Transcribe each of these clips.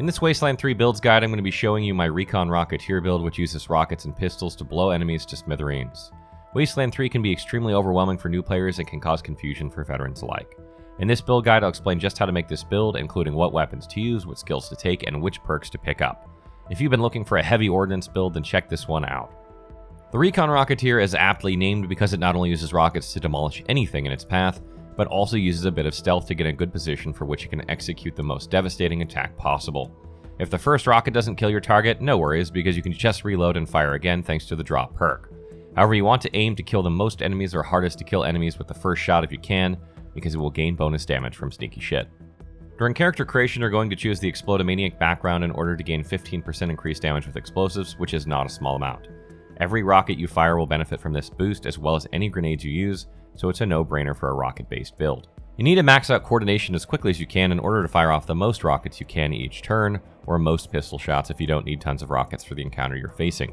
In this Wasteland 3 builds guide, I'm going to be showing you my Recon Rocketeer build, which uses rockets and pistols to blow enemies to smithereens. Wasteland 3 can be extremely overwhelming for new players and can cause confusion for veterans alike. In this build guide, I'll explain just how to make this build, including what weapons to use, what skills to take, and which perks to pick up. If you've been looking for a heavy ordnance build, then check this one out. The Recon Rocketeer is aptly named because it not only uses rockets to demolish anything in its path, but also uses a bit of stealth to get in a good position for which it can execute the most devastating attack possible. If the first rocket doesn't kill your target, no worries, because you can just reload and fire again thanks to the drop perk. However, you want to aim to kill the most enemies or hardest to kill enemies with the first shot if you can, because it will gain bonus damage from sneaky shit. During character creation, you're going to choose the Explode-A-Maniac background in order to gain 15% increased damage with explosives, which is not a small amount. Every rocket you fire will benefit from this boost, as well as any grenades you use, so it's a no-brainer for a rocket-based build. You need to max out coordination as quickly as you can in order to fire off the most rockets you can each turn, or most pistol shots if you don't need tons of rockets for the encounter you're facing.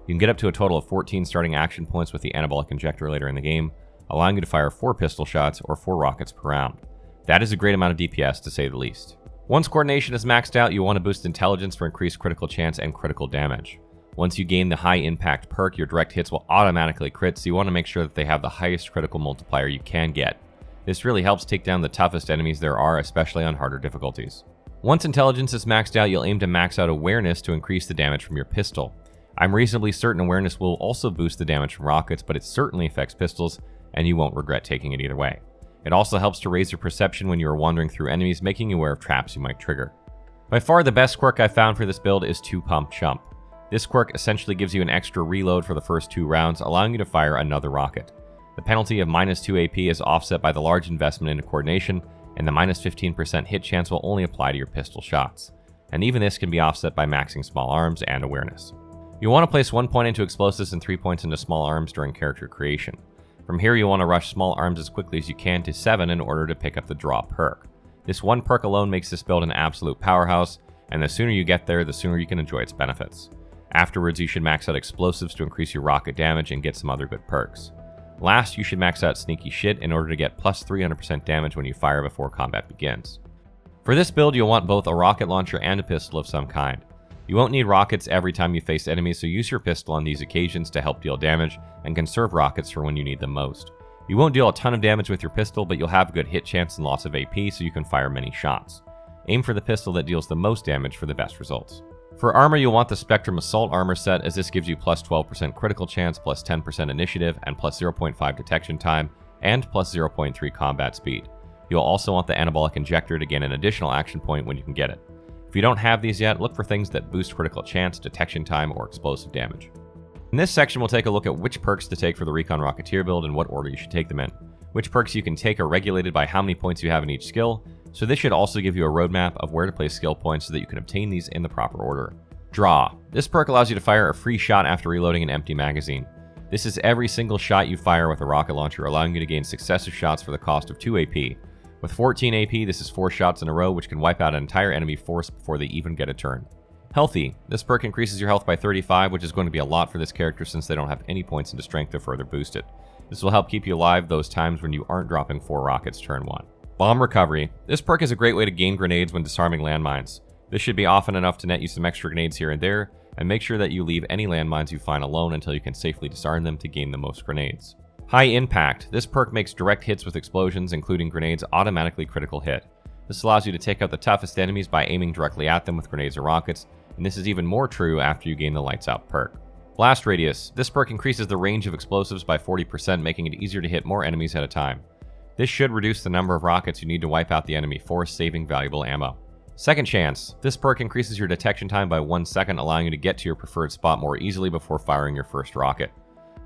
You can get up to a total of 14 starting action points with the anabolic injector later in the game, allowing you to fire 4 pistol shots or 4 rockets per round. That is a great amount of DPS to say the least. Once coordination is maxed out, you want to boost intelligence for increased critical chance and critical damage. Once you gain the high impact perk, your direct hits will automatically crit, so you want to make sure that they have the highest critical multiplier you can get. This really helps take down the toughest enemies there are, especially on harder difficulties. Once intelligence is maxed out, you'll aim to max out awareness to increase the damage from your pistol. I'm reasonably certain awareness will also boost the damage from rockets, but it certainly affects pistols, and you won't regret taking it either way. It also helps to raise your perception when you are wandering through enemies, making you aware of traps you might trigger. By far the best quirk I found for this build is 2-pump chump. This quirk essentially gives you an extra reload for the first 2 rounds, allowing you to fire another rocket. The penalty of -2 AP is offset by the large investment into coordination, and the -15% hit chance will only apply to your pistol shots. And even this can be offset by maxing small arms and awareness. You'll want to place 1 point into explosives and 3 points into small arms during character creation. From here, you'll want to rush small arms as quickly as you can to 7 in order to pick up the drop perk. This one perk alone makes this build an absolute powerhouse, and the sooner you get there, the sooner you can enjoy its benefits. Afterwards, you should max out explosives to increase your rocket damage and get some other good perks. Last, you should max out sneaky shit in order to get plus 300% damage when you fire before combat begins. For this build, you'll want both a rocket launcher and a pistol of some kind. You won't need rockets every time you face enemies, so use your pistol on these occasions to help deal damage and conserve rockets for when you need them most. You won't deal a ton of damage with your pistol, but you'll have a good hit chance and lots of AP so you can fire many shots. Aim for the pistol that deals the most damage for the best results. For armor, you'll want the Spectrum Assault Armor set, as this gives you plus 12% critical chance, plus 10% initiative, and plus 0.5 detection time, and plus 0.3 combat speed. You'll also want the Anabolic Injector to gain an additional action point when you can get it. If you don't have these yet, look for things that boost critical chance, detection time, or explosive damage. In this section, we'll take a look at which perks to take for the Recon Rocketeer build and what order you should take them in. Which perks you can take are regulated by how many points you have in each skill, so this should also give you a roadmap of where to place skill points so that you can obtain these in the proper order. Draw. This perk allows you to fire a free shot after reloading an empty magazine. This is every single shot you fire with a rocket launcher, allowing you to gain successive shots for the cost of 2 AP. With 14 AP, this is 4 shots in a row, which can wipe out an entire enemy force before they even get a turn. Healthy. This perk increases your health by 35, which is going to be a lot for this character since they don't have any points into strength to further boost it. This will help keep you alive those times when you aren't dropping 4 rockets turn 1. Bomb Recovery. This perk is a great way to gain grenades when disarming landmines. This should be often enough to net you some extra grenades here and there, and make sure that you leave any landmines you find alone until you can safely disarm them to gain the most grenades. High Impact. This perk makes direct hits with explosions, including grenades, automatically critical hit. This allows you to take out the toughest enemies by aiming directly at them with grenades or rockets, and this is even more true after you gain the Lights Out perk. Blast Radius. This perk increases the range of explosives by 40%, making it easier to hit more enemies at a time. This should reduce the number of rockets you need to wipe out the enemy force, saving valuable ammo. Second Chance. This perk increases your detection time by 1 second, allowing you to get to your preferred spot more easily before firing your first rocket.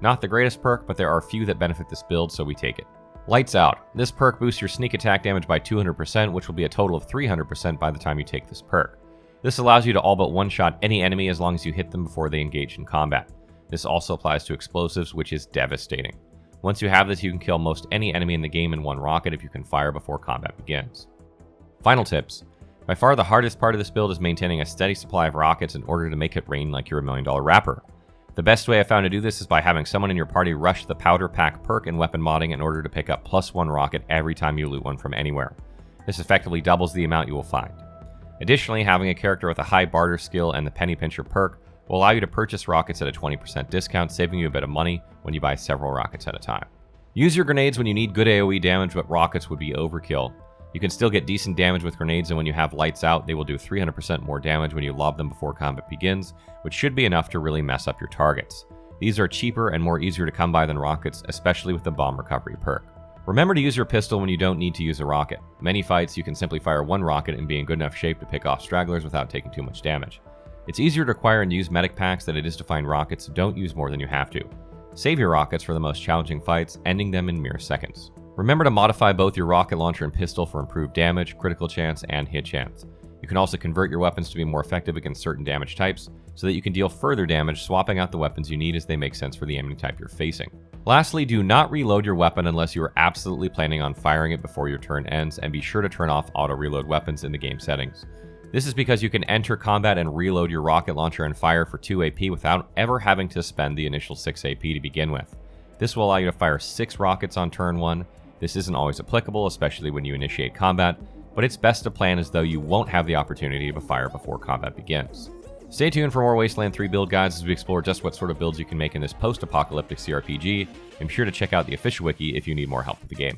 Not the greatest perk, but there are a few that benefit this build, so we take it. Lights Out. This perk boosts your sneak attack damage by 200%, which will be a total of 300% by the time you take this perk. This allows you to all but one-shot any enemy as long as you hit them before they engage in combat. This also applies to explosives, which is devastating. Once you have this, you can kill most any enemy in the game in 1 rocket if you can fire before combat begins. Final tips. By far the hardest part of this build is maintaining a steady supply of rockets in order to make it rain like you're a $1 million rapper. The best way I found to do this is by having someone in your party rush the Powder Pack perk and weapon modding in order to pick up +1 rocket every time you loot one from anywhere. This effectively doubles the amount you will find. Additionally, having a character with a high barter skill and the penny pincher perk will allow you to purchase rockets at a 20% discount, saving you a bit of money when you buy several rockets at a time. Use your grenades when you need good AoE damage, but rockets would be overkill. You can still get decent damage with grenades, and when you have lights out, they will do 300% more damage when you lob them before combat begins, which should be enough to really mess up your targets. These are cheaper and more easier to come by than rockets, especially with the bomb recovery perk. Remember to use your pistol when you don't need to use a rocket. Many fights, you can simply fire one rocket and be in good enough shape to pick off stragglers without taking too much damage. It's easier to acquire and use medic packs than it is to find rockets, so don't use more than you have to. Save your rockets for the most challenging fights, ending them in mere seconds. Remember to modify both your rocket launcher and pistol for improved damage, critical chance, and hit chance. You can also convert your weapons to be more effective against certain damage types, so that you can deal further damage, swapping out the weapons you need as they make sense for the enemy type you're facing. Lastly, do not reload your weapon unless you are absolutely planning on firing it before your turn ends, and be sure to turn off auto-reload weapons in the game settings. This is because you can enter combat and reload your rocket launcher and fire for 2 AP without ever having to spend the initial 6 AP to begin with. This will allow you to fire 6 rockets on turn 1. This isn't always applicable, especially when you initiate combat, but it's best to plan as though you won't have the opportunity to fire before combat begins. Stay tuned for more Wasteland 3 build guides as we explore just what sort of builds you can make in this post-apocalyptic CRPG, and be sure to check out the official wiki if you need more help with the game.